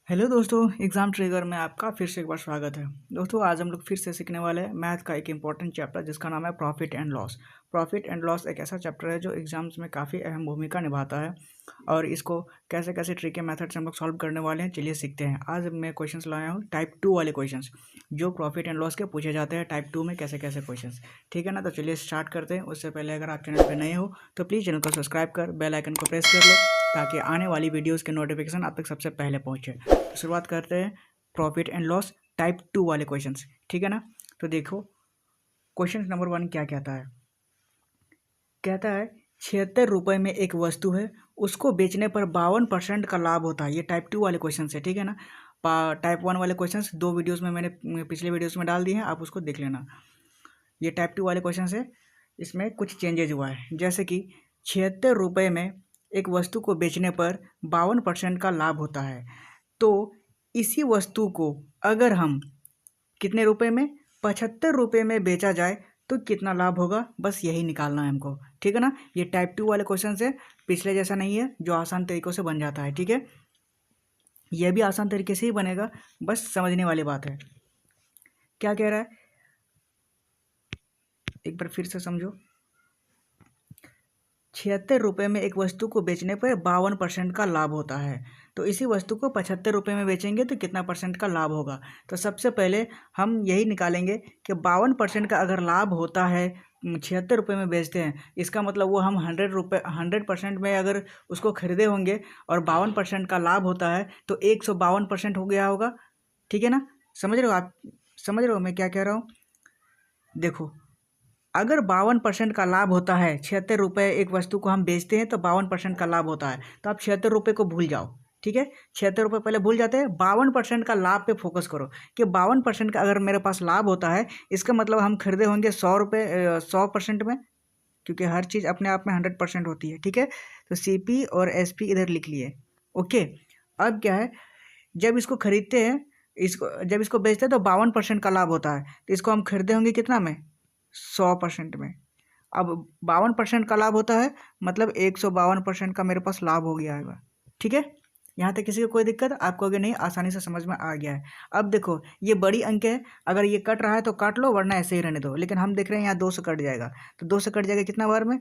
Hello दोस्तों, exam trigger में आपका फिर से एक बार स्वागत है। दोस्तों, आज हम लोग फिर से सीखने वाले हैं मैथ का एक इम्पॉर्टेंट चैप्टर जिसका नाम है profit and loss. Profit and loss एक ऐसा चैप्टर है जो एग्जाम्स में काफ़ी अहम भूमिका निभाता है और इसको कैसे कैसे ट्रिक के मेथड से हम लोग सॉल्व करने वाले हैं। चलिए सीखते हैं। आज मैं क्वेश्चंस लाया हूँ टाइप 2 वाले क्वेश्चंस जो प्रॉफिट एंड लॉस के पूछे जाते हैं टाइप 2 में कैसे कैसे क्वेश्चंस। ठीक है ना, तो चलिए स्टार्ट करते हैं। उससे पहले अगर आप चैनल पर नए हो तो प्लीज़ चैनल को सब्सक्राइब कर बेल आइकन को प्रेस कर लो ताकि आने वाली वीडियोज़ के नोटिफिकेशन आप तक सबसे पहले पहुँचे। तो शुरुआत करते हैं प्रॉफिट एंड लॉस टाइप 2 वाले क्वेश्चंस। ठीक है ना, तो देखो क्वेश्चन नंबर 1 क्या कहता है। कहता है 76 रुपये में एक वस्तु है, उसको बेचने पर 52% का लाभ होता है। ये टाइप 2 वाले क्वेश्चन है। ठीक है ना, टाइप 1 वाले क्वेश्चन 2 वीडियोस में मैंने पिछले वीडियोस में डाल दिए हैं, आप उसको देख लेना। ये टाइप 2 वाले क्वेश्चन है। इसमें कुछ चेंजेज हुआ है, जैसे कि 76 रुपये में एक वस्तु को बेचने पर 52% का लाभ होता है। तो इसी वस्तु को अगर हम कितने रुपए में 75 रुपये में बेचा जाए तो कितना लाभ होगा, बस यही निकालना है हमको। ठीक है ना, ये टाइप 2 वाले क्वेश्चन से पिछले जैसा नहीं है जो आसान तरीक़ों से बन जाता है। ठीक है, यह भी आसान तरीके से ही बनेगा, बस समझने वाली बात है। क्या कह रहा है एक बार फिर से समझो। 76 रुपये में एक वस्तु को बेचने पर 52% का लाभ होता है। तो इसी वस्तु को 75 रुपये में बेचेंगे तो कितना परसेंट का लाभ होगा। तो सबसे पहले हम यही निकालेंगे कि 52% का अगर लाभ होता है, 76 रुपये में बेचते हैं, इसका मतलब वो हम 100% में अगर उसको खरीदे होंगे और 52% का लाभ होता है तो 152% हो गया होगा। ठीक है ना, समझ रहे हो आप, समझ रहे हो मैं क्या कह रहा हूँ। देखो, अगर 52% का लाभ होता है, 76 रुपये एक वस्तु को हम बेचते हैं तो 52% का लाभ होता है, तो आप 76 रुपये को भूल जाओ। ठीक है, 76 रुपये पहले भूल जाते हैं, 52% का लाभ पे फोकस करो कि 52% का अगर मेरे पास लाभ होता है, इसका मतलब हम खरीदे होंगे 100% में, क्योंकि हर चीज़ अपने आप में 100% होती है। ठीक है, तो CP और SP इधर लिख लिए। ओके, अब क्या है, जब इसको खरीदते हैं, जब इसको बेचते हैं तो 52% का लाभ होता है, तो इसको हम खरीदे होंगे कितना में, 100% में। अब 52% का लाभ होता है, मतलब 152% का मेरे पास लाभ हो गया है। ठीक है, यहाँ तक किसी को कोई दिक्कत, आप कहोगे नहीं, आसानी से समझ में आ गया है। अब देखो, ये बड़ी अंक है, अगर ये कट रहा है तो काट लो, वरना ऐसे ही रहने दो। लेकिन हम देख रहे हैं यहाँ 2 से कट जाएगा, तो 2 से कट जाएगा कितना बार में,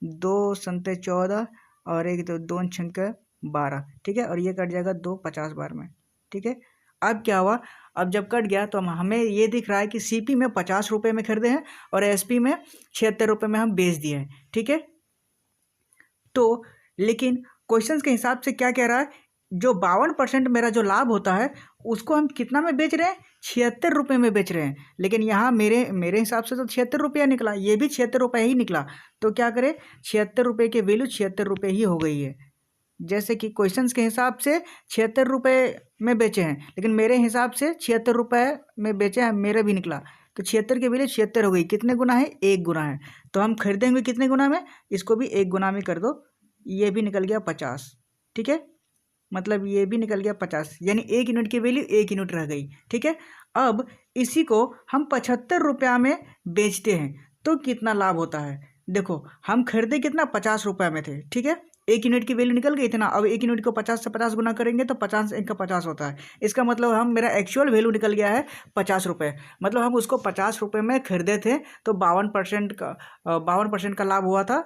2 संते 14 और 1 2 छंक 12। ठीक है, और ये कट जाएगा 2 50 बार में। ठीक है, अब क्या हुआ, अब जब कट गया तो हमें ये दिख रहा है कि CP में 50 रुपये में खरीदे हैं और SP में 76 रुपये में हम बेच दिए हैं। ठीक है, तो लेकिन क्वेश्चन के हिसाब से क्या कह रहा है, जो 52% मेरा जो लाभ होता है उसको हम कितना में बेच रहे हैं, 76 रुपये में बेच रहे हैं। लेकिन यहाँ मेरे मेरे हिसाब से तो 76 रुपया निकला, ये भी 76 रुपये ही निकला। तो क्या करें, 76 रुपये की वैल्यू 76 रुपये ही हो गई है। जैसे कि क्वेश्चंस के हिसाब से 76 रुपये में बेचे हैं, लेकिन मेरे हिसाब से 76 रुपये में बेचे हैं, मेरा भी निकला। तो 76 की वैल्यू 76 हो गई, कितने गुना है, 1 गुना है। तो हम खरीदेंगे कितने गुना में, इसको भी 1 गुना में कर दो, ये भी निकल गया 50। ठीक है, मतलब ये भी निकल गया 50, यानी 1 यूनिट की वैल्यू 1 यूनिट रह गई। ठीक है, अब इसी को हम 75 रुपया में बेचते हैं तो कितना लाभ होता है। देखो, हम खरीदे कितना, 50 रुपये में थे। ठीक है, 1 यूनिट की वैल्यू निकल गई इतना। अब 1 यूनिट को 50 से 50 गुना करेंगे तो 50 1 का 50 होता है। इसका मतलब हम, मेरा एक्चुअल वैल्यू निकल गया है 50 रुपये, मतलब हम उसको 50 रुपये में खरीदे थे तो 52% का लाभ हुआ था।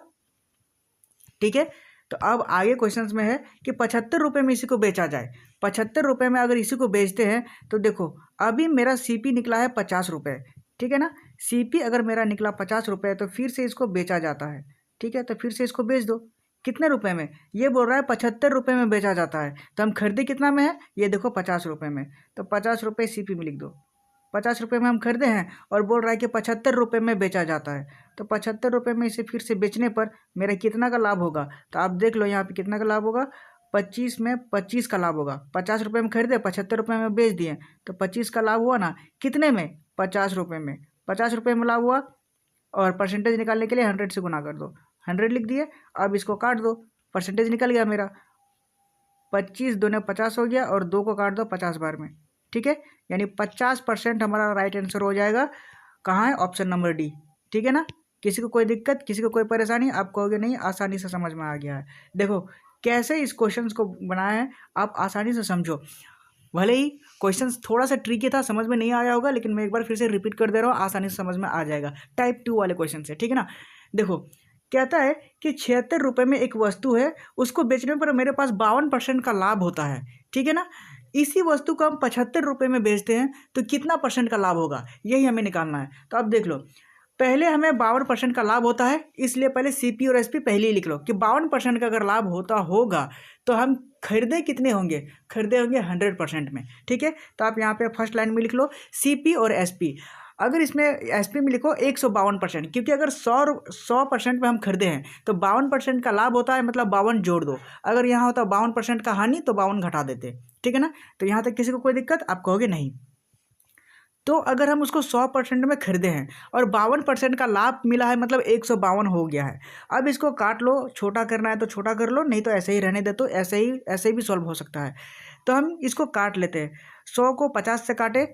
ठीक है, तो अब आगे क्वेश्चंस में है कि 75 रुपये में इसी को बेचा जाए। 75 रुपये में अगर इसी को बेचते हैं तो देखो, अभी मेरा CP निकला है 50 रुपये। ठीक है ना, CP अगर मेरा निकला 50 रुपये तो फिर से इसको बेचा जाता है। ठीक है, तो फिर से इसको बेच दो, कितने रुपए में, ये बोल रहा है 75 रुपये में बेचा जाता है, तो हम खरीदे कितना में है, ये देखो 50 रुपये में, तो 50 रुपये CP में लिख दो। 50 रुपये में हम खरीदे हैं और बोल रहा है कि 75 रुपये में बेचा जाता है, तो 75 रुपये में इसे फिर से बेचने पर मेरा कितना का लाभ होगा, तो आप देख लो यहाँ पे कितना का लाभ होगा, 25 में 25 का लाभ होगा। 50 रुपये में खरीदे, 75 रुपये में बेच दिए, तो 25 का लाभ हुआ ना, कितने में, 50 रुपये में। 50 रुपये में लाभ हुआ, और परसेंटेज निकालने के लिए 100 से गुना कर दो, 100 लिख दिए। अब इसको काट दो, परसेंटेज निकल गया मेरा, 25 दूने 50 हो गया, और 2 को काट दो 50 बार में। ठीक है, यानी 50% हमारा राइट आंसर हो जाएगा। कहाँ है, ऑप्शन नंबर D। ठीक है ना, किसी को कोई दिक्कत, किसी को कोई परेशानी, आप कहोगे नहीं, आसानी से समझ में आ गया है। देखो कैसे इस क्वेश्चन को बनाया है, आप आसानी से समझो। भले ही क्वेश्चन थोड़ा सा ट्रिकी था, समझ में नहीं आया होगा, लेकिन मैं एक बार फिर से रिपीट कर दे रहा हूँ, आसानी से समझ में आ जाएगा। टाइप 2 वाले क्वेश्चन से, ठीक है ना। देखो कहता है कि 76 रुपये में एक वस्तु है, उसको बेचने पर मेरे पास 52% का लाभ होता है, ठीक है ना। इसी वस्तु को हम 75 रुपये में बेचते हैं तो कितना परसेंट का लाभ होगा, यही हमें निकालना है। तो अब देख लो, पहले हमें 52% का लाभ होता है, इसलिए पहले CP और SP पहले ही लिख लो कि 52% का अगर लाभ होता होगा तो हम खरीदे कितने होंगे, खरीदे होंगे 100% में, ठीक है। तो आप यहाँ पे फर्स्ट लाइन में लिख लो CP और SP। अगर इसमें SP में लिखो 152%, क्योंकि अगर 100% में हम खरीदे हैं तो 52% का लाभ होता है, मतलब 52 जोड़ दो। अगर यहाँ होता 52% का हानि तो 52 घटा देते, ठीक है ना। तो यहाँ तक किसी को कोई दिक्कत, आप कहोगे नहीं। तो अगर हम उसको 100% में खरीदे हैं और 52% का लाभ मिला है, मतलब 152 हो गया है। अब इसको काट लो, छोटा करना है तो छोटा कर लो, नहीं तो ऐसे ही रहने दे, तो ऐसे ही भी सॉल्व हो सकता है। तो हम इसको काट लेते हैं, 100 को 50 से काटे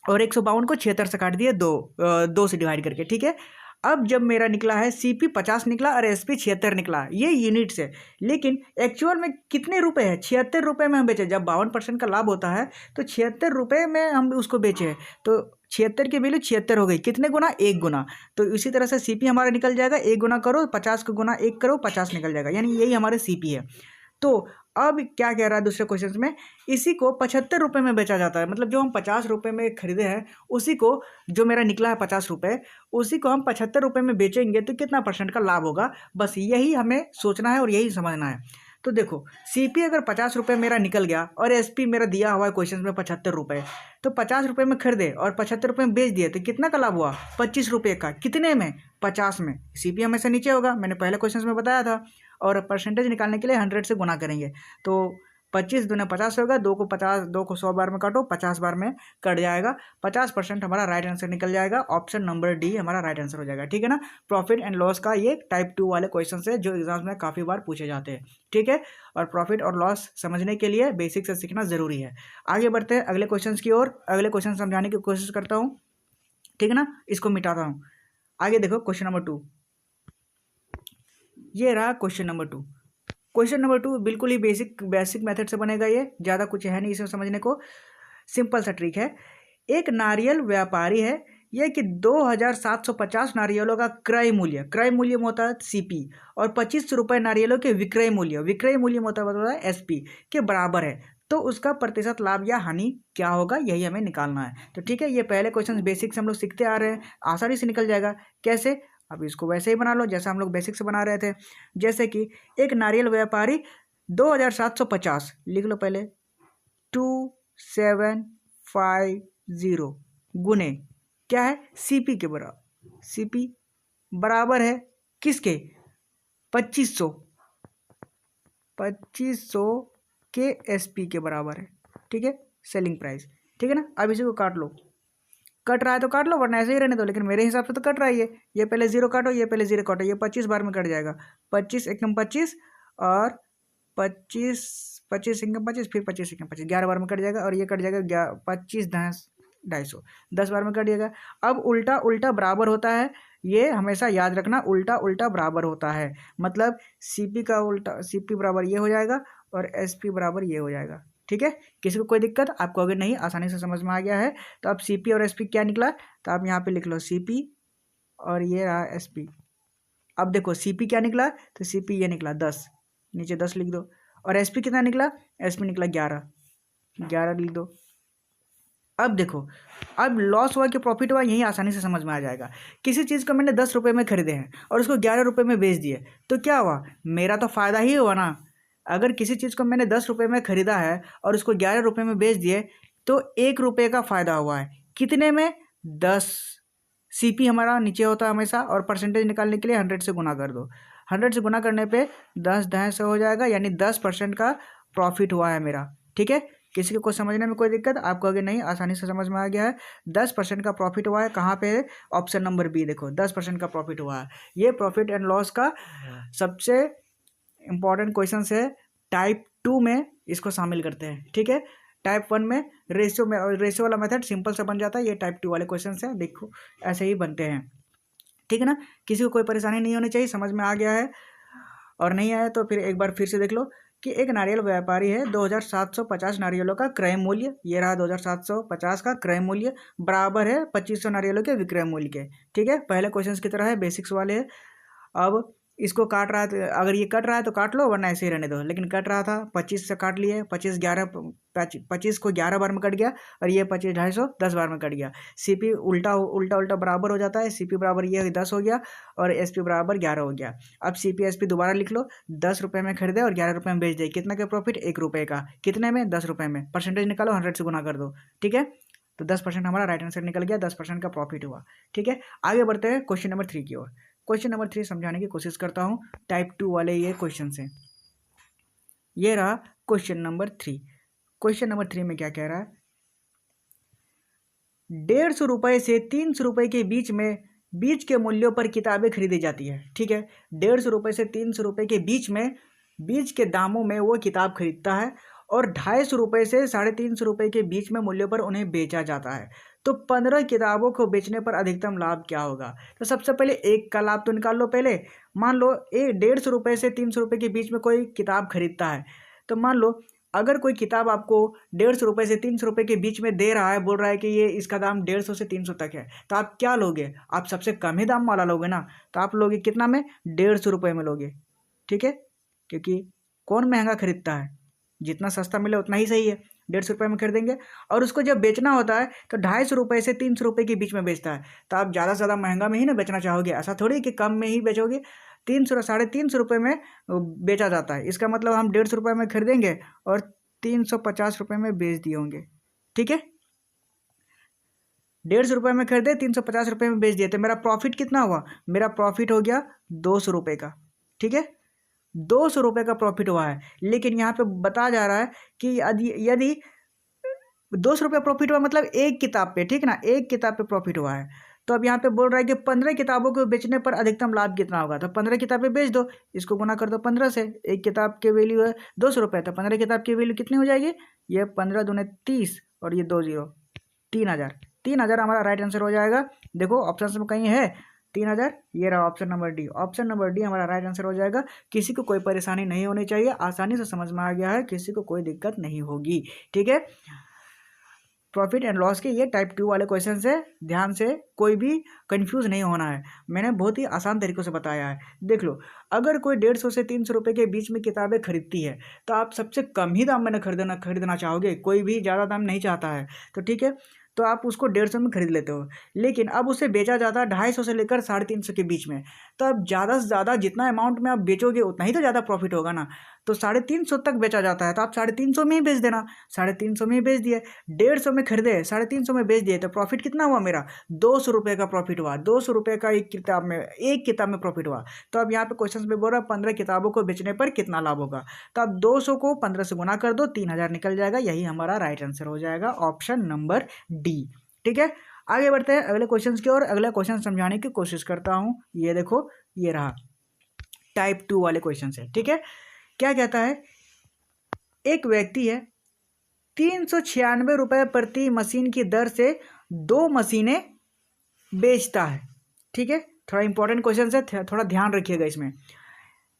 और 152 को 76 से काट दिए, दो से डिवाइड करके, ठीक है। अब जब मेरा निकला है CP 50 निकला और SP 76 निकला, ये यूनिट से, लेकिन एक्चुअल में कितने रुपए है, 76 रुपये में हम बेचे। जब 52% का लाभ होता है तो 76 रुपये में हम उसको बेचे, तो 76 की वैल्यू 76 हो गई, कितने गुना, 1 गुना। तो इसी तरह से CP हमारा निकल जाएगा, 1 गुना करो 50 को गुना 1 करो, 50 निकल जाएगा, यानी यही हमारे CP है। तो अब क्या कह रहा है दूसरे क्वेश्चन में, इसी को 75 रुपये में बेचा जाता है, मतलब जो हम 50 रुपये में खरीदे हैं उसी को, जो मेरा निकला है 50 रुपये, उसी को हम 75 रुपये में बेचेंगे तो कितना परसेंट का लाभ होगा, बस यही हमें सोचना है और यही समझना है। तो देखो CP अगर 50 रुपये मेरा निकल गया और SP मेरा दिया हुआ है क्वेश्चन में 75 रुपये, तो 50 रुपये में खरीदे और 75 रुपये में बेच दिए तो कितना का लाभ हुआ, 25 रुपये का। कितने में, 50 में। CP हमेशा नीचे होगा, मैंने पहले क्वेश्चन में बताया था। और परसेंटेज निकालने के लिए 100 से गुना करेंगे, तो 25 दूना 50 होगा, 2 को 50, 2 को 100 बार में काटो, 50 बार में कट जाएगा, 50% हमारा राइट आंसर निकल जाएगा। ऑप्शन नंबर डी हमारा राइट आंसर हो जाएगा, ठीक है ना। प्रॉफिट एंड लॉस का ये टाइप 2 वाले क्वेश्चन है जो एग्जाम्स में काफ़ी बार पूछे जाते हैं, ठीक है। और प्रॉफिट और लॉस समझने के लिए बेसिक से सीखना ज़रूरी है। आगे बढ़ते हैं अगले क्वेश्चन की ओर, अगले क्वेश्चन समझाने की कोशिश करता हूँ, ठीक है ना। इसको मिटाता हूँ। आगे देखो क्वेश्चन नंबर 2, ये रहा क्वेश्चन नंबर 2। क्वेश्चन नंबर 2 बिल्कुल ही बेसिक मेथड से बनेगा, ये ज़्यादा कुछ है नहीं इसमें समझने को, सिंपल सा ट्रिक है। एक नारियल व्यापारी है, यह कि 2750 नारियलों का क्रय मूल्य होता है CP, और 25 रुपये नारियलों के विक्रय मूल्य होता है SP के बराबर है, तो उसका प्रतिशत लाभ या हानि क्या होगा, यही हमें निकालना है। तो ठीक है, ये पहले क्वेश्चन बेसिक से हम लोग सीखते आ रहे हैं, आसानी से निकल जाएगा। कैसे, अब इसको वैसे ही बना लो जैसा हम लोग बेसिक से बना रहे थे। जैसे कि एक नारियल व्यापारी 2750 लिख लो पहले, 2750 गुने क्या है, CP के बराबर, CP बराबर है किसके, 2500 के SP के बराबर है, ठीक है, सेलिंग प्राइस, ठीक है ना। अब इसी को काट लो, कट रहा है तो काट लो, वरना ऐसे ही रहने दो, लेकिन मेरे हिसाब से तो कट रहा है। ये पहले 0 काटो, ये पहले 0 काटो, ये 25 बार में कट जाएगा, 25 एकम 25 और 25 25 एकम 25, फिर 25 एकम 25, 11 बार में कट जाएगा, और ये कट जाएगा 25 250, 10 बार में कट जाएगा। अब उल्टा बराबर होता है, ये हमेशा याद रखना, उल्टा बराबर होता है, मतलब CP का उल्टा, CP बराबर ये हो जाएगा और SP बराबर ये हो जाएगा, ठीक है। किसी को कोई दिक्कत, आपको अगर नहीं, आसानी से समझ में आ गया है। तो अब CP और SP क्या निकला, तो आप यहाँ पे लिख लो CP और ये रहा SP। अब देखो CP क्या निकला, तो CP ये निकला 10, नीचे 10 लिख दो, और SP कितना निकला, SP निकला 11 लिख दो। अब देखो, अब लॉस हुआ कि प्रॉफिट हुआ, यही आसानी से समझ में आ जाएगा। किसी चीज़ को मैंने 10 रुपये में खरीदे हैं और उसको 11 रुपये में बेच दिए, तो क्या हुआ, मेरा तो फ़ायदा ही हुआ ना। अगर किसी चीज़ को मैंने 10 रुपये में ख़रीदा है और उसको 11 रुपये में बेच दिए, तो 1 रुपये का फ़ायदा हुआ है, कितने में, 10। CP हमारा नीचे होता है हमेशा, और परसेंटेज निकालने के लिए 100 से गुना कर दो, 100 से गुना करने पे 10 10 से हो जाएगा, यानी 10% का प्रॉफिट हुआ है मेरा, ठीक है। किसी को समझने में कोई दिक्कत, आपको अगर नहीं, आसानी से समझ में आ गया है। 10% का प्रॉफिट हुआ है, कहाँ पे, ऑप्शन नंबर बी देखो, 10% का प्रॉफिट हुआ है। ये प्रॉफिट एंड लॉस का सबसे इम्पॉर्टेंट क्वेश्चन है, टाइप 2 में इसको शामिल करते हैं, ठीक है। टाइप 1 में रेशियो वाला मेथड सिंपल से बन जाता है, ये टाइप 2 वाले क्वेश्चन है, देखो ऐसे ही बनते हैं, ठीक है ना। किसी को कोई परेशानी नहीं होनी चाहिए, समझ में आ गया है, और नहीं आया तो फिर एक बार फिर से देख लो कि एक नारियल व्यापारी है, 2750 नारियलों का क्रय मूल्य, ये रहा 2750 का क्रय मूल्य बराबर है 2500 नारियलों के विक्रय मूल्य के। ठीक है, पहले क्वेश्चन की तरह है, बेसिक्स वाले है। अब इसको काट रहा है, तो अगर ये कट रहा है तो काट लो, वरना ऐसे ही रहने दो। लेकिन कट रहा था, 25 से काट लिए, 25 को 11 बार में कट गया, और ये 25 250 10 बार में कट गया। सीपी उल्टा उल्टा बराबर हो जाता है, सीपी बराबर ये 10 हो गया और एसपी बराबर 11 हो गया। अब सीपी एसपी दोबारा लिख लो, 10 रुपये में खरीदे और 11 रुपये में बेच दे, कितना का प्रॉफिट? 1 रुपये का। कितने में? 10 रुपये में। परसेंटेज निकालो, 100 से गुना कर दो। ठीक है, तो 10% हमारा राइट आंसर निकल गया, 10% का प्रॉफिट हुआ। ठीक है, आगे बढ़ते हैं क्वेश्चन नंबर 3 की ओर। क्वेश्चन नंबर 3 समझाने की कोशिश करता हूँ, टाइप 2 वाले ये क्वेश्चन से। ये रहा क्वेश्चन नंबर 3। क्वेश्चन नंबर 3 में क्या कह रहा है? 150 रुपये से 300 रुपये के बीच के मूल्यों पर किताबें खरीदी जाती है। ठीक है, 150 रुपये से 300 रुपये के बीच के दामों में वो किताब खरीदता है, और 250 रुपये से 350 रुपये के बीच में मूल्यों पर उन्हें बेचा जाता है। तो 15 किताबों को बेचने पर अधिकतम लाभ क्या होगा? तो सबसे पहले एक का लाभ तो निकाल लो पहले। मान लो 150 रुपये से 300 रुपये के बीच में कोई किताब खरीदता है, तो मान लो अगर कोई किताब आपको 150 रुपये से 300 रुपये के बीच में दे रहा है, बोल रहा है कि ये इसका दाम 150 से 300 तक है, तो आप क्या लोगे? आप सबसे कम ही दाम वाला लोगे ना। तो आप लोगे कितना में? 150 रुपये में लोगे। ठीक है, क्योंकि कौन महंगा खरीदता है? जितना सस्ता मिले उतना ही सही है। 150 रुपये में खरीदेंगे, और उसको जब बेचना होता है तो 250 रुपये से 300 रुपये के बीच में बेचता है। तो आप ज़्यादा से ज़्यादा महंगा में ही ना बेचना चाहोगे, ऐसा थोड़ी कि कम में ही बेचोगे। 300 350 रुपये में बेचा जाता है, इसका मतलब हम 150 रुपये में खरीदेंगे और 350 रुपये में बेच दिए होंगे। ठीक है, 150 रुपये में खरीदे, 350 रुपये में बेच दिए, तो मेरा प्रॉफिट कितना हुआ? मेरा प्रॉफिट हो गया 200 रुपये का। ठीक है, 200 रुपये का प्रॉफिट हुआ है। लेकिन यहाँ पे बताया जा रहा है कि यदि 200 रुपये प्रॉफिट हुआ मतलब एक किताब पे, ठीक ना, एक किताब पे प्रॉफिट हुआ है। तो अब यहाँ पे बोल रहा है कि 15 किताबों को बेचने पर अधिकतम लाभ कितना होगा? तो 15 किताबें बेच दो, इसको गुना कर दो 15 से। एक किताब की वैल्यू है 200 रुपये, तो 15 किताब की वैल्यू कितनी हो जाएगी? ये 15 दूने 30 और ये 2 0, 3000। 3000 हमारा राइट आंसर हो जाएगा। देखो ऑप्शन में कहीं है 3000, ये रहा option number D. Option number D हमारा राइट आंसर हो जाएगा। किसी को कोई परेशानी नहीं होनी चाहिए, आसानी से समझ में आ गया है, किसी को कोई दिक्कत नहीं होगी। ठीक है, प्रॉफिट एंड लॉस के ये टाइप 2 वाले क्वेश्चन से ध्यान से, कोई भी कंफ्यूज नहीं होना है। मैंने बहुत ही आसान तरीकों से बताया है। देख लो, अगर कोई 150 से 300 रुपये के बीच में किताबें खरीदती है, तो आप सबसे कम ही दाम में खरीदना चाहोगे, कोई भी ज़्यादा दाम नहीं चाहता है। तो ठीक है, तो आप उसको 150 में खरीद लेते हो, लेकिन अब उसे बेचा जाता है 250 से लेकर 350 के बीच में। तो अब ज़्यादा से ज़्यादा जितना अमाउंट में आप बेचोगे उतना ही तो ज़्यादा प्रॉफिट होगा ना। तो 350 तक बेचा जाता है, तो आप 350 में ही बेच देना। 350 में ही बेच दिए, 150 में खरीदे, 350 में बेच दिए, तो प्रॉफिट कितना हुआ मेरा? 200 रुपये का प्रॉफिट हुआ। 200 रुपये का एक किताब में प्रॉफिट हुआ। तो अब यहाँ पे क्वेश्चन में बोल रहा है 15 किताबों को बेचने पर कितना लाभ होगा? तो अब 200 को 15 से गुना कर दो, 3000 निकल जाएगा। यही हमारा राइट आंसर हो जाएगा, ऑप्शन नंबर डी। ठीक है, आगे बढ़ते हैं अगले क्वेश्चन की ओर। अगला क्वेश्चन समझाने की कोशिश करता हूँ। ये देखो, ये रहा टाइप 2 वाले क्वेश्चन से। ठीक है, क्या कहता है? एक व्यक्ति है, 396 रुपये प्रति मशीन की दर से 2 मशीनें बेचता है। ठीक है, थोड़ा इंपॉर्टेंट क्वेश्चन है, थोड़ा ध्यान रखिएगा इसमें।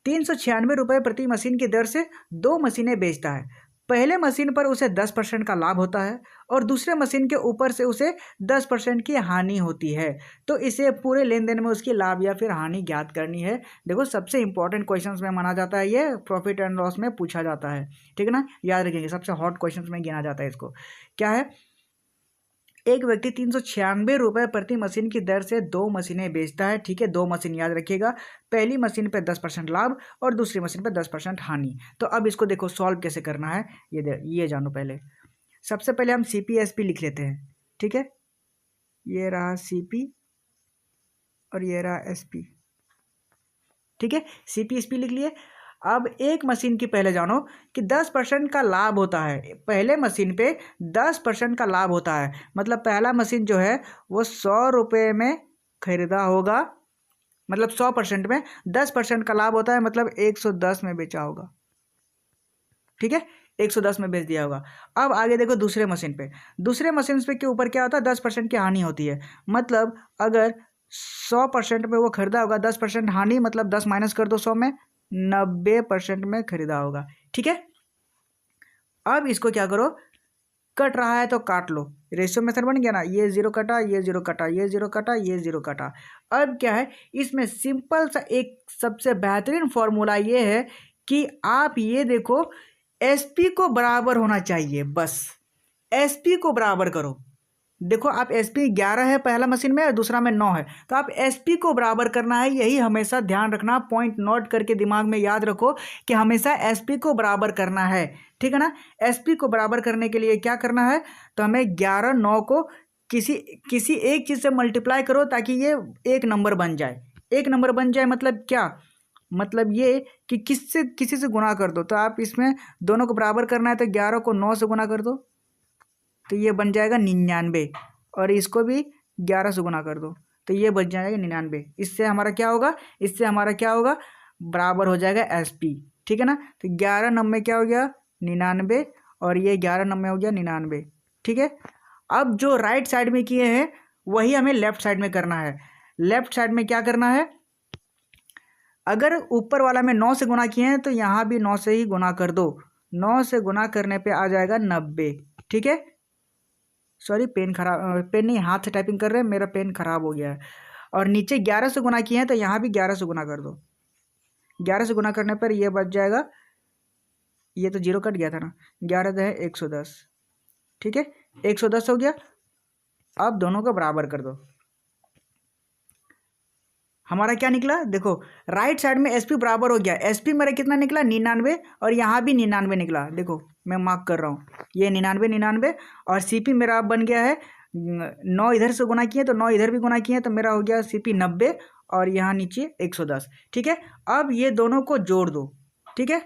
396 रुपये प्रति मशीन की दर से 2 मशीनें बेचता है। पहले मशीन पर उसे 10% का लाभ होता है और दूसरे मशीन के ऊपर से उसे 10% की हानि होती है। तो इसे पूरे लेन देन में उसकी लाभ या फिर हानि ज्ञात करनी है। देखो, सबसे इंपॉर्टेंट क्वेश्चंस में माना जाता है, ये प्रॉफिट एंड लॉस में पूछा जाता है। ठीक है ना, याद रखेंगे, सबसे हॉट क्वेश्चंस में गिना जाता है इसको। क्या है? एक व्यक्ति 396 रुपये प्रति मशीन की दर से 2 मशीनें बेचता है। ठीक है, 2 मशीन याद रखिएगा। पहली मशीन पे 10% लाभ और दूसरी मशीन पे 10% हानि। तो अब इसको देखो सॉल्व कैसे करना है, ये जानो। पहले सबसे पहले हम CP/SP लिख लेते हैं। ठीक है, ये रहा CP और ये रहा SP। ठीक है, CP/SP लिख लिए। अब एक मशीन की पहले जानो कि 10% का लाभ होता है। पहले मशीन पे 10% का लाभ होता है, मतलब पहला मशीन जो है वो 100 रुपये में खरीदा होगा, मतलब 100% में 10% का लाभ होता है, मतलब 110 में बेचा होगा। ठीक है, 110 में बेच दिया होगा। अब आगे देखो दूसरे मशीन पे, दूसरे मशीन पे के ऊपर क्या होता है? 10% की हानि होती है। मतलब अगर 100% में वो खरीदा होगा, 10% हानि, मतलब 10 माइनस कर दो 100 में, 90% में खरीदा होगा। ठीक है। अब इसको क्या करो, कट रहा है तो काट लो, रेशियो मेथड बन गया ना, ये जीरो कटा, ये जीरो कटा, ये जीरो कटा, ये जीरो कटा। अब क्या है, इसमें सिंपल सा एक सबसे बेहतरीन फॉर्मूला ये है कि आप ये देखो एसपी को बराबर होना चाहिए, बस एसपी को बराबर करो। देखो आप एसपी 11 है पहला मशीन में और दूसरा में 9 है, तो आप एसपी को बराबर करना है, यही हमेशा ध्यान रखना, पॉइंट नोट करके दिमाग में याद रखो कि हमेशा एसपी को बराबर करना है, ठीक है ना। एसपी को बराबर करने के लिए क्या करना है, तो हमें 11 9 को किसी एक चीज़ से मल्टीप्लाई करो ताकि ये एक नंबर बन जाए। एक नंबर बन जाए मतलब क्या, मतलब ये कि किसी से गुणा कर दो। तो आप इसमें दोनों को बराबर करना है तो 11 को 9 से गुणा कर दो तो ये बन जाएगा 99, और इसको भी 11 से गुना कर दो तो ये बन जाएगा 99। इससे हमारा क्या होगा, इससे हमारा क्या होगा, बराबर हो जाएगा एसपी, ठीक है ना। तो 11 9 क्या हो गया 99, और ये 11 9 हो गया 99, ठीक है। अब जो राइट साइड में किए हैं वही हमें लेफ्ट साइड में करना है। लेफ्ट साइड में क्या करना है, अगर ऊपर वाला में 9 से गुना किए हैं तो यहाँ भी 9 से ही गुना कर दो। 9 से गुना करने पे आ जाएगा 90, ठीक है। सॉरी पेन खराब, पेन नहीं हाथ से टाइपिंग कर रहे हैं, मेरा पेन खराब हो गया है। और नीचे 11 से गुना किए हैं तो यहाँ भी 11 से गुना कर दो। 11 से गुना करने पर ये बच जाएगा, ये तो जीरो कट गया था ना, 11 है 110, ठीक है 110 हो गया। अब दोनों को बराबर कर दो, हमारा क्या निकला देखो, राइट साइड में एसपी बराबर हो गया, एसपी मेरा कितना निकला 99, और यहाँ भी 99 निकला। देखो मैं मार्क कर रहा हूँ, ये 99 99, और सीपी मेरा बन गया है 9 इधर से गुना किए तो 9 इधर भी गुना किए तो मेरा हो गया सीपी 90, और यहाँ नीचे 110, ठीक है। अब ये दोनों को जोड़ दो, ठीक है,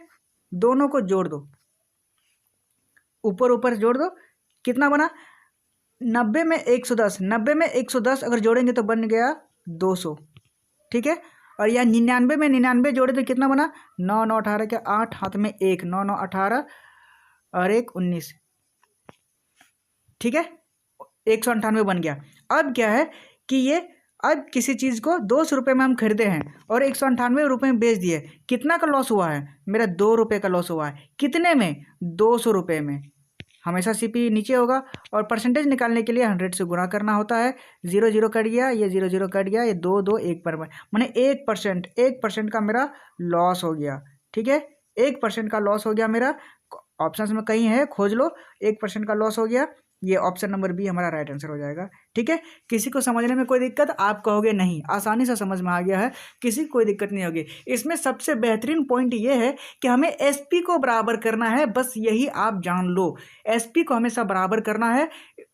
दोनों को जोड़ दो, ऊपर ऊपर जोड़ दो, कितना बना 90 में 110, 90 में 110 अगर जोड़ेंगे तो बन गया 200, ठीक है। और यह 99 में 99 जोड़े तो कितना बना 9 9 18 के 8 हाथ में 1, 9 9 18 और 1 19, ठीक है 198 बन गया। अब क्या है कि ये अब किसी चीज़ को 200 रुपये में हम खरीदे हैं और 198 रुपये में बेच दिए, कितना का लॉस हुआ है, मेरा 2 रुपये का लॉस हुआ है, कितने में 200 रुपये में। हमेशा सीपी नीचे होगा, और परसेंटेज निकालने के लिए 100 से गुणा करना होता है। 0 0 कट गया, ये 0 0 कट गया, ये 2 2 1 पर मैंने 1% का मेरा लॉस हो गया, ठीक है 1% का लॉस हो गया मेरा। ऑप्शन में कहीं है खोज लो, 1% का लॉस हो गया, ये ऑप्शन नंबर बी हमारा राइट आंसर हो जाएगा, ठीक है। किसी को समझने में कोई दिक्कत, आप कहोगे नहीं आसानी से समझ में आ गया है, किसी को कोई दिक्कत नहीं होगी। इसमें सबसे बेहतरीन पॉइंट ये है कि हमें एसपी को बराबर करना है, बस यही आप जान लो, एसपी को हमेशा बराबर करना है,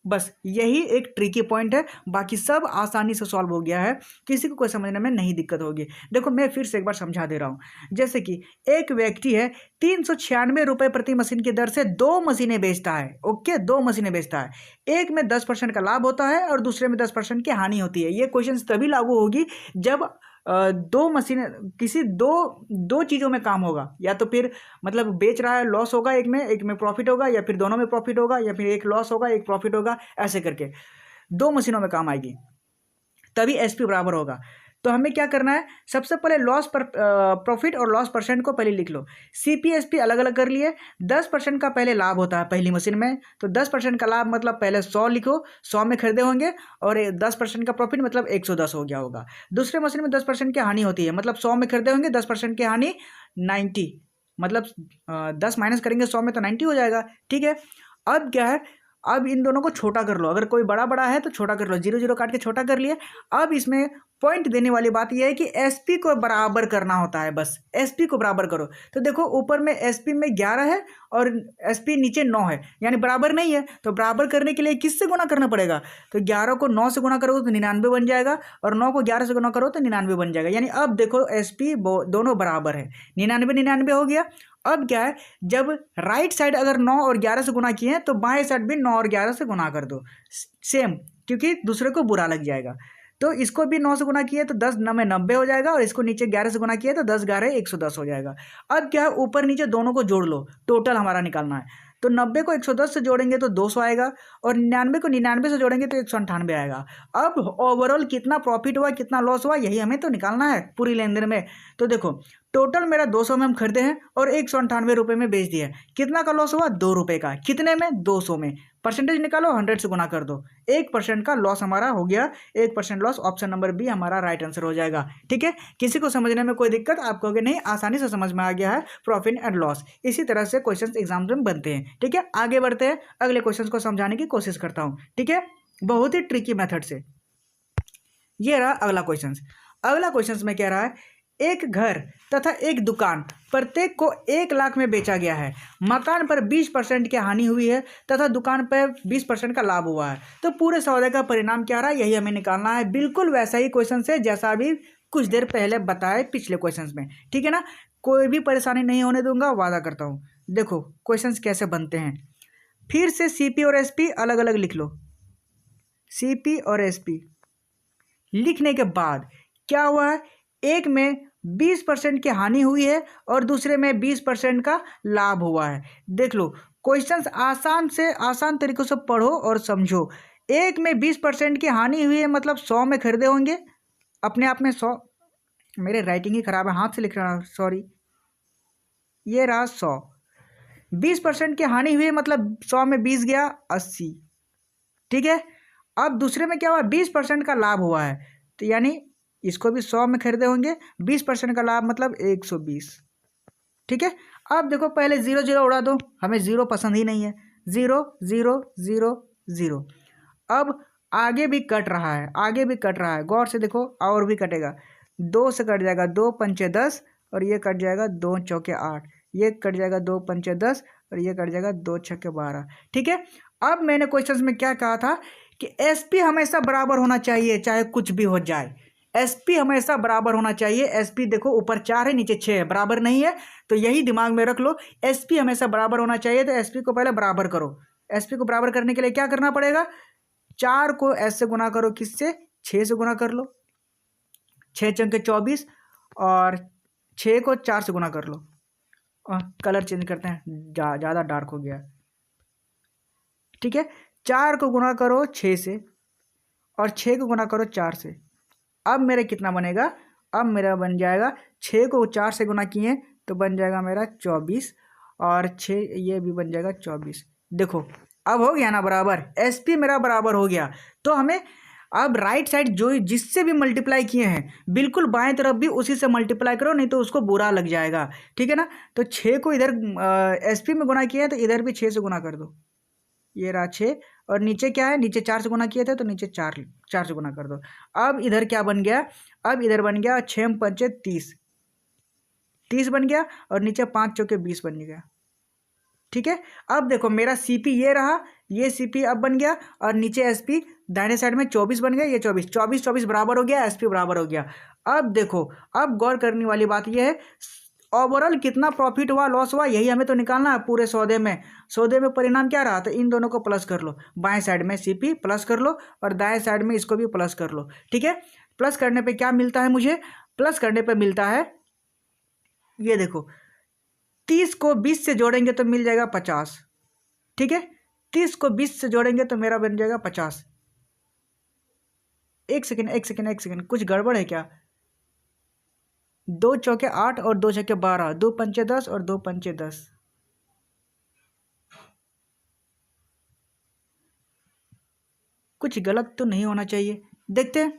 बस यही एक ट्रिकी पॉइंट है, बाकी सब आसानी से सॉल्व हो गया है, किसी को कोई समझने में नहीं दिक्कत होगी। देखो मैं फिर से एक बार समझा दे रहा हूँ, जैसे कि एक व्यक्ति है 396 रुपये प्रति मशीन की दर से 2 मशीनें बेचता है, ओके 2 मशीनें बेचता है, एक में 10% का लाभ होता है और दूसरे में 10% की हानि होती है। ये क्वेश्चन तभी लागू होगी जब दो मशीन किसी दो चीज़ों में काम होगा, या तो फिर मतलब बेच रहा है लॉस होगा, एक में प्रॉफिट होगा, या फिर दोनों में प्रॉफिट होगा, या फिर एक लॉस होगा एक प्रॉफिट होगा, ऐसे करके 2 मशीनों में काम आएगी तभी एसपी बराबर होगा। तो हमें क्या करना है, सबसे पहले लॉस पर प्रॉफिट और लॉस परसेंट को पहले लिख लो, सीपी एसपी अलग अलग कर लिए। 10% का पहले लाभ होता है पहली मशीन में, तो 10% का लाभ मतलब पहले 100 लिखो, 100 में खरीदे होंगे, और 10% का प्रॉफिट मतलब 110 हो गया होगा। दूसरे मशीन में 10% की हानि होती है, मतलब 100 में खरीदे होंगे 10% की हानि 90, मतलब 10 माइनस करेंगे 100 में तो 90 हो जाएगा, ठीक है। अब क्या है, अब इन दोनों को छोटा कर लो, अगर कोई बड़ा बड़ा है तो छोटा कर लो, 0 0 काट के छोटा कर लिए। अब इसमें पॉइंट देने वाली बात यह है कि एसपी को बराबर करना होता है, बस एसपी को बराबर करो। तो देखो ऊपर में एसपी में 11 है और एसपी नीचे 9 है, यानी बराबर नहीं है, तो बराबर करने के लिए किससे गुना करना पड़ेगा, तो 11 को 9 से गुना करोगे तो 99 बन जाएगा, और 9 को 11 से गुना करो तो 99 बन जाएगा। यानी अब देखो एसपी दोनों बराबर है, 99 99 हो गया। अब क्या है, जब राइट साइड अगर 9 और 11 से गुना किए हैं तो बाएं साइड भी 9 और 11 से गुना कर दो सेम, क्योंकि दूसरे को बुरा लग जाएगा। तो इसको भी 9 से गुना किए तो 10 9 में 90 हो जाएगा, और इसको नीचे 11 से गुना किए तो 10 11 110 हो जाएगा। अब क्या है, ऊपर नीचे दोनों को जोड़ लो, टोटल हमारा निकालना है। तो 90 को 110 से जोड़ेंगे तो 200 आएगा, और 99 को 99 से जोड़ेंगे तो 198 आएगा। अब ओवरऑल कितना प्रॉफिट हुआ, कितना लॉस हुआ, यही हमें तो निकालना है पूरी लेन देन में। तो देखो टोटल मेरा 200 में हम खरीदे हैं और 198 रुपये में बेच दिया है। कितना का लॉस हुआ? 2 रुपये का। कितने में? 200 में। परसेंटेज निकालो, 100 से गुना कर दो। 1% का लॉस हमारा हो गया। 1% लॉस, ऑप्शन नंबर बी हमारा राइट आंसर हो जाएगा। ठीक है, किसी को समझने में कोई दिक्कत? आप कहोगे नहीं, आसानी से समझ में आ गया है प्रॉफिट एंड लॉस। इसी तरह से क्वेश्चन एग्जाम में बनते हैं। ठीक है, आगे बढ़ते हैं, अगले क्वेश्चन को समझाने की कोशिश करता हूँ। ठीक है, बहुत ही ट्रिकी मेथड से। ये रहा अगला क्वेश्चन। अगला क्वेश्चन में कह रहा है एक घर तथा एक दुकान प्रत्येक को 1 लाख में बेचा गया है। मकान पर 20% की हानि हुई है तथा दुकान पर 20% का लाभ हुआ है। तो पूरे सौदे का परिणाम क्या रहा, यही हमें निकालना है। बिल्कुल वैसा ही क्वेश्चन है जैसा अभी कुछ देर पहले बताए पिछले क्वेश्चन में। ठीक है ना, कोई भी परेशानी नहीं होने दूंगा, वादा करता हूँ। देखो क्वेश्चन कैसे बनते हैं। फिर से CP और SP अलग अलग लिख लो। CP और SP लिखने के बाद क्या हुआ है, एक में 20% की हानि हुई है और दूसरे में 20% का लाभ हुआ है। देख लो क्वेश्चंस आसान से आसान तरीकों से पढ़ो और समझो। एक में 20% की हानि हुई है मतलब 100 में खरीदे होंगे, अपने आप में 100। मेरे राइटिंग ही खराब है, हाथ से लिख रहा हूँ, सॉरी। ये रहा 100। 20% की हानि हुई है मतलब 100 में 20 गया 80। ठीक है, अब दूसरे में क्या हुआ, 20% का लाभ हुआ है, तो यानी इसको भी 100 में खरीदे होंगे। 20% का लाभ मतलब 120। ठीक है, अब देखो पहले 0 0 उड़ा दो, हमें 0 पसंद ही नहीं है। 0 0 0 0। अब आगे भी कट रहा है, आगे भी कट रहा है, गौर से देखो, और भी कटेगा। 2 से कट जाएगा, 2 पंचे 10, और ये कट जाएगा 2 चौके 8, ये कट जाएगा 2 पंचे 10, और ये कट जाएगा 2 छक्के 12। ठीक है, अब मैंने क्वेश्चन में क्या कहा था कि SP हमेशा बराबर होना चाहिए, चाहे कुछ भी हो जाए। SP हमेशा बराबर होना चाहिए। SP देखो ऊपर 4 है नीचे 6 है, बराबर नहीं है, तो यही दिमाग में रख लो। SP हमेशा बराबर होना चाहिए, तो SP को पहले बराबर करो। SP को बराबर करने के लिए क्या करना पड़ेगा, 4 को S से गुना करो, किससे? 6 से गुना कर लो। 6 चंके 24, और 6 को 4 से गुना कर लो। कलर चेंज करते हैं, ज़्यादा डार्क हो गया। ठीक है, 4 को गुना करो 6 से, और 6 को गुना करो 4 से। अब मेरा कितना बनेगा, अब मेरा बन जाएगा 6 को 4 से गुना किए तो बन जाएगा मेरा 24, और 6 ये भी बन जाएगा 24। देखो अब हो गया ना बराबर, SP मेरा बराबर हो गया। तो हमें अब राइट साइड जो जिससे भी मल्टीप्लाई किए हैं बिल्कुल बाएं तरफ भी उसी से मल्टीप्लाई करो, नहीं तो उसको बुरा लग जाएगा। ठीक है ना, तो 6 को इधर SP में गुना किया है तो इधर भी 6 से गुना कर दो। ये रहा 6, और नीचे क्या है, नीचे 4 से गुना किए थे तो नीचे 4 से गुना कर दो। अब इधर क्या बन गया, अब इधर बन गया 6 पंचे 30, 30 बन गया, और नीचे 5 चौके 20 बन गया। ठीक है, अब देखो मेरा CP ये रहा, ये CP अब बन गया, और नीचे SP दाहिने साइड में 24 बन गया, ये 24 24 24 बराबर हो गया, SP बराबर हो गया। अब देखो, अब गौर करने वाली बात यह है ओवरऑल कितना प्रॉफिट हुआ लॉस हुआ, यही हमें तो निकालना है पूरे सौदे में। सौदे में परिणाम क्या रहा, तो इन दोनों को प्लस कर लो। बाएं साइड में CP प्लस कर लो, और दाएं साइड में इसको भी प्लस कर लो। ठीक है, प्लस करने पे क्या मिलता है मुझे, प्लस करने पे मिलता है, ये देखो 30 को 20 से जोड़ेंगे तो मिल जाएगा 50। ठीक है, 30 को 20 से जोड़ेंगे तो मेरा बन जाएगा 50। एक सेकेंड, कुछ गड़बड़ है क्या? 2 चौके 8 और 2 छक्के 12, 2 पंचे 10 और 2 पंचे 10। कुछ गलत तो नहीं होना चाहिए, देखते हैं।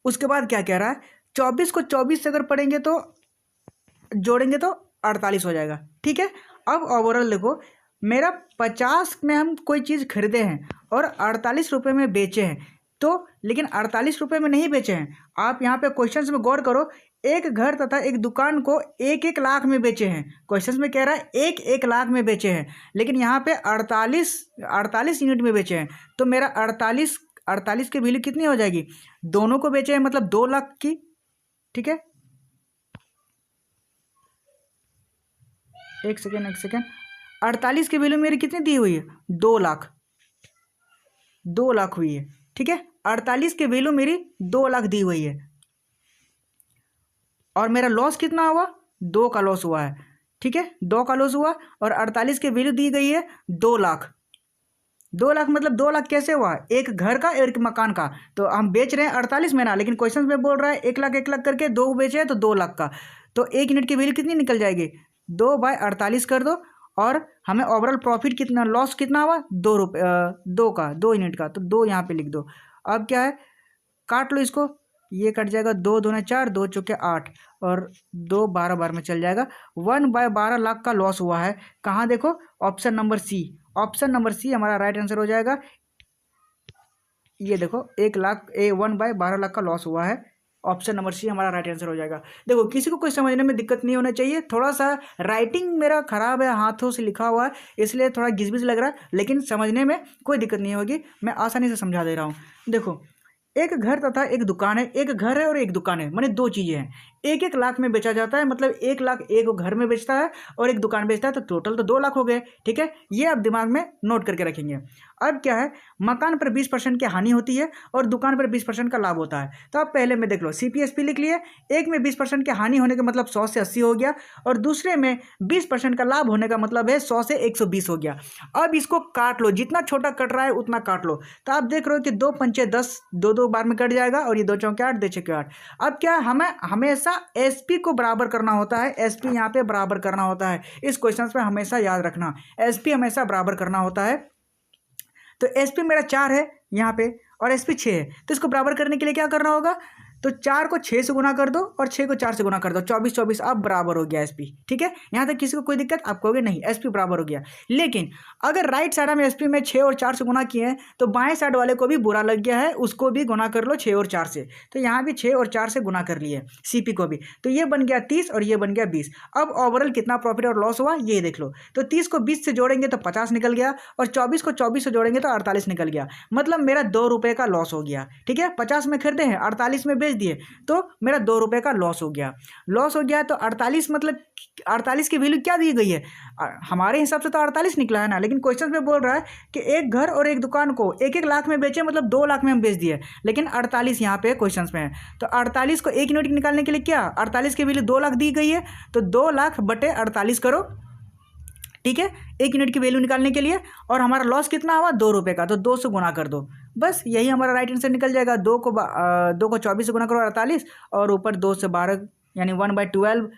उसके बाद क्या कह रहा है, 24 को 24 से अगर पढ़ेंगे तो जोड़ेंगे तो 48 हो जाएगा। ठीक है, अब ओवरऑल देखो मेरा 50 में हम कोई चीज़ खरीदे हैं और 48 रुपये में बेचे हैं, तो लेकिन 48 रुपये में नहीं बेचे हैं। आप यहाँ पे क्वेश्चन में गौर करो, एक घर तथा एक दुकान को 1 लाख में बेचे हैं। क्वेश्चन में कह रहा है 1 लाख में बेचे हैं, लेकिन यहाँ पे 48 यूनिट में बेचे हैं। तो मेरा 48 की वैल्यू कितनी हो जाएगी, दोनों को बेचे हैं मतलब 2 लाख की। ठीक है, एक सेकेंड, 48 की वैल्यू मेरी कितनी दी हुई है, 2 लाख, 2 लाख हुई है। ठीक है, 48 की वैल्यू मेरी 2 लाख दी हुई है, और मेरा लॉस कितना हुआ, 2 का लॉस हुआ है। ठीक है, 2 का लॉस हुआ और 48 की वैल्यू दी गई है 2 लाख। 2 लाख मतलब 2 लाख कैसे हुआ? एक घर का और एक मकान का। तो हम बेच रहे हैं 48 में ना, लेकिन क्वेश्चन में बोल रहा है 1 लाख करके 2 बेचे हैं तो 2 लाख का। तो 1 यूनिट की वैल्यू कितनी निकल जाएगी? 2/48 कर दो और हमें ओवरऑल प्रॉफिट कितना, लॉस कितना हुआ? 2 रुपये, 2 का, 2 यूनिट का। तो 2 यहाँ पे लिख दो। अब क्या है, काट लो इसको, ये कट जाएगा, 2 दूने 4, 2 चौके 8 और 2 12 बार में चल जाएगा। 1/12 लाख का लॉस हुआ है। कहाँ देखो? Option number C. Option number C हमारा राइट आंसर हो जाएगा। ये देखो 1/12 लाख का लॉस हुआ है। ऑप्शन नंबर सी हमारा राइट आंसर हो जाएगा। देखो किसी को कोई समझने में दिक्कत नहीं होना चाहिए। थोड़ा सा राइटिंग मेरा खराब है, हाथों से लिखा हुआ है, इसलिए थोड़ा घिस-पिस लग रहा है, लेकिन समझने में कोई दिक्कत नहीं होगी। मैं आसानी से समझा दे रहा हूँ। देखो, एक घर तथा एक दुकान है। एक घर है और एक दुकान है, माने 2 चीज़ें हैं। 1-1 लाख में बेचा जाता है, मतलब 1 लाख एक घर में बेचता है और एक दुकान बेचता है, तो टोटल तो 2 लाख हो गए। ठीक है, ये आप दिमाग में नोट करके रखेंगे। अब क्या है, मकान पर 20% की हानि होती है और दुकान पर 20% का लाभ होता है। तो आप पहले में देख लो, CPSP लिख लिए। एक में 20% की हानि होने का मतलब 100 से 80 हो गया और दूसरे में 20% का लाभ होने का मतलब है 100 से 120 हो गया। अब इसको काट लो, जितना छोटा कट रहा है उतना काट लो। तो आप देख रहे हो कि 2 पंचे 10, 2 बार में कट जाएगा और ये 2 चौके 8, 2 छक्के 8। अब क्या है, हमें हमेशा SP को बराबर करना होता है। SP यहाँ पे बराबर करना होता है। इस क्वेश्चन पे हमेशा याद रखना, SP हमेशा बराबर करना होता है। तो SP मेरा 4 है यहाँ पे और SP 6 है। तो इसको बराबर करने के लिए क्या करना होगा? तो 4 को 6 से गुना कर दो और 6 को 4 से गुना कर दो। 24 अब बराबर हो गया SP। ठीक है, यहाँ तक किसी को कोई दिक्कत? आप कहोगे नहीं, SP बराबर हो गया। लेकिन अगर राइट साइड में SP में 6 और 4 से गुना किए हैं तो बाएं साइड वाले को भी बुरा लग गया है, उसको भी गुना कर लो 6 और 4 से। तो यहाँ भी 6 और 4 से गुना कर लिए CP को भी। तो ये बन गया 30 और ये बन गया 20। अब ओवरऑल कितना प्रॉफिट और लॉस हुआ ये देख लो। तो 30 को 20 से जोड़ेंगे तो 50 निकल गया और 24 को 24 से जोड़ेंगे तो 48 निकल गया। मतलब मेरा 2 रुपये का लॉस हो गया। ठीक है, 50 में खरीदे हैं, 48 में बेच दिए, तो मेरा 2 रुपये का लॉस हो गया। लॉस हो गया तो 48 मतलब 48 की वैल्यू क्या दी गई है? हमारे हिसाब से तो 48 निकला है ना, लेकिन क्वेश्चन में बोल रहा है कि एक घर और एक दुकान को 1-1 लाख में बेचे, मतलब 2 लाख में हम बेच दिए, लेकिन 48 यहाँ पे क्वेश्चन में है। तो 48 को 1 यूनिट निकालने के लिए क्या, 48 की वैल्यू 2 लाख दी गई है, तो 2 लाख बटे 48 करो। ठीक है, 1 यूनिट की वैल्यू निकालने के लिए। और हमारा लॉस कितना हुआ? 2 रुपये का, तो 2 से गुना कर दो, बस यही हमारा राइट आंसर निकल जाएगा। 2 को 24 से गुना करो 48 और ऊपर 2 से 12 यानी 1/12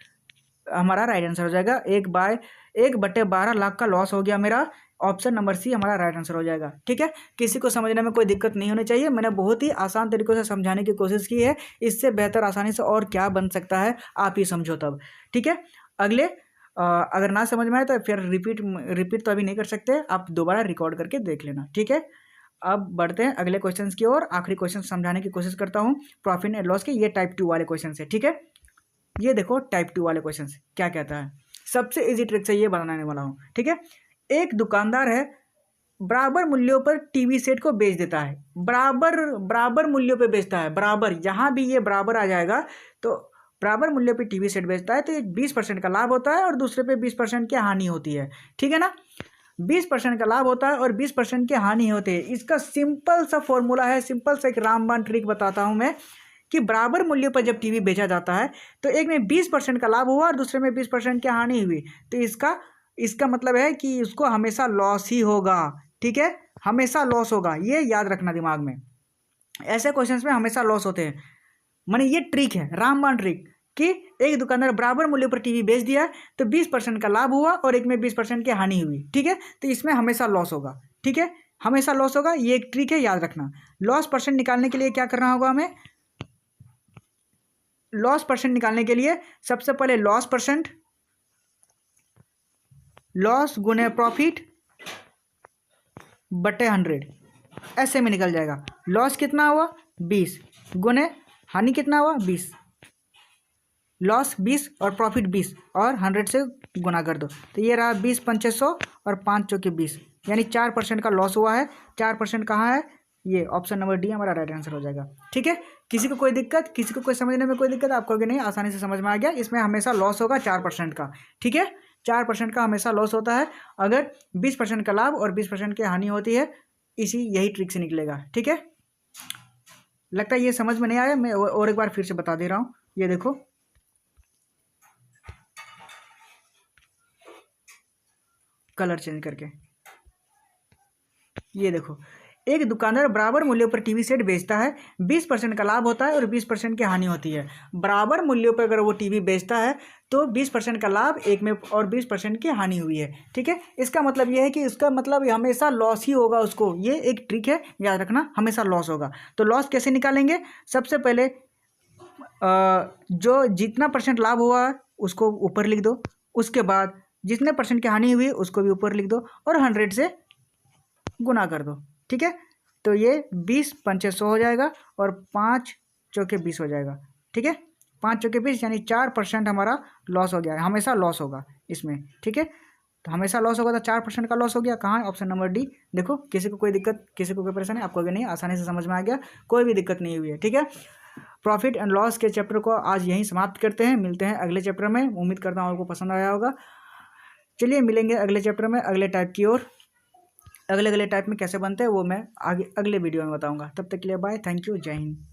हमारा राइट आंसर हो जाएगा। 1/12 लाख का लॉस हो गया मेरा। ऑप्शन नंबर सी हमारा राइट आंसर हो जाएगा। ठीक है, किसी को समझने में कोई दिक्कत नहीं होनी चाहिए। मैंने बहुत ही आसान तरीकों से समझाने की कोशिश की है। इससे बेहतर आसानी से और क्या बन सकता है, आप ही समझो तब। ठीक है, अगले अगर ना समझ में आए तो फिर रिपीट तो अभी नहीं कर सकते, आप दोबारा रिकॉर्ड करके देख लेना। ठीक है, अब बढ़ते हैं अगले क्वेश्चन की ओर। आखिरी क्वेश्चन समझाने की कोशिश करता हूँ प्रॉफिट एंड लॉस के। ये टाइप 2 वाले क्वेश्चन है। ठीक है, ये देखो टाइप 2 वाले क्वेश्चन क्या कहता है। सबसे इजी ट्रिक से ये बनाने वाला हूँ। ठीक है, एक दुकानदार है, बराबर मूल्यों पर टीवी सेट को बेच देता है। बराबर मूल्यों पे बेचता है, बराबर, जहाँ भी ये बराबर आ जाएगा तो बराबर मूल्य पे टीवी सेट बेचता है, तो ये 20% का लाभ होता है और दूसरे पे 20% की हानि होती है। ठीक है ना, 20% का लाभ होता है और 20% की हानि होती है। इसका सिंपल सा फॉर्मूला है, सिंपल सा एक रामबाण ट्रिक बताता हूँ मैं, कि बराबर मूल्य पर जब टीवी बेचा जाता है तो एक में 20% का लाभ हुआ और दूसरे में 20% की हानि हुई, तो इसका मतलब है कि उसको हमेशा लॉस ही होगा। ठीक है, हमेशा लॉस होगा, ये याद रखना दिमाग में। ऐसे क्वेश्चंस में हमेशा लॉस होते हैं। माने ये ट्रिक है, रामबाण ट्रिक, कि एक दुकानदार बराबर मूल्य पर टीवी बेच दिया तो 20% का लाभ हुआ और एक में 20% की हानि हुई। ठीक है, तो इसमें हमेशा लॉस होगा। ठीक है, हमेशा लॉस होगा, ये एक ट्रिक है, याद रखना। लॉस परसेंट निकालने के लिए क्या करना होगा हमें? लॉस परसेंट निकालने के लिए सबसे पहले लॉस गुने प्रॉफिट बटे 100, ऐसे में निकल जाएगा। लॉस कितना हुआ? 20 गुने हानि कितना हुआ? 20। लॉस 20 और प्रॉफिट 20 और 100 से गुना कर दो, तो ये रहा 20 पंचे 100 और 5 चौके 20, यानी 4% का लॉस हुआ है। 4% कहाँ है? ये ऑप्शन नंबर डी हमारा राइट आंसर हो जाएगा। ठीक है, किसी को कोई दिक्कत, किसी को कोई समझने में कोई दिक्कत? आप कहोगे नहीं, आसानी से समझ में आ गया। इसमें हमेशा लॉस होगा 4% का। ठीक है, 4% का हमेशा लॉस होता है अगर 20% का लाभ और 20% की हानि होती है। यही ट्रिक से निकलेगा। ठीक है, लगता है ये समझ में नहीं आया, मैं और एक बार फिर से बता दे रहा हूँ। ये देखो, कलर चेंज करके। ये देखो, एक दुकानदार बराबर मूल्यों पर टीवी सेट बेचता है, 20% का लाभ होता है और 20% की हानि होती है। बराबर मूल्यों पर अगर वो टीवी बेचता है तो 20% का लाभ एक में और 20% की हानि हुई है। ठीक है, इसका मतलब ये है कि इसका मतलब हमेशा लॉस ही होगा उसको। ये एक ट्रिक है, याद रखना, हमेशा लॉस होगा। तो लॉस कैसे निकालेंगे? सबसे पहले जो जितना परसेंट लाभ हुआ है उसको ऊपर लिख दो, उसके बाद जितने परसेंट की हानि हुई है उसको भी ऊपर लिख दो और 100 से गुना कर दो। ठीक है, तो ये 20 पंचे 100 हो जाएगा और 5 चौके 20 हो जाएगा। ठीक है, 5 चौके 20 यानी 4% हमारा लॉस हो गया है। हमेशा लॉस होगा इसमें। ठीक है, तो हमेशा लॉस होगा, तो 4% का लॉस हो गया। कहाँ है? Option number D. देखो, किसी को कोई दिक्कत, किसी को कोई परेशानी, आपको अगर नहीं, आसानी से समझ में आ गया, कोई भी दिक्कत नहीं हुई है। ठीक है, प्रॉफिट एंड लॉस के चैप्टर को आज यहीं समाप्त करते हैं। मिलते हैं अगले चैप्टर में। उम्मीद करता हूँ आपको पसंद आया होगा। चलिए मिलेंगे अगले चैप्टर में, अगले टाइप की ओर। अगले अगले टाइप में कैसे बनते हैं वो मैं आगे अगले वीडियो में बताऊंगा। तब तक के लिए बाय, थैंक यू, जय हिंद।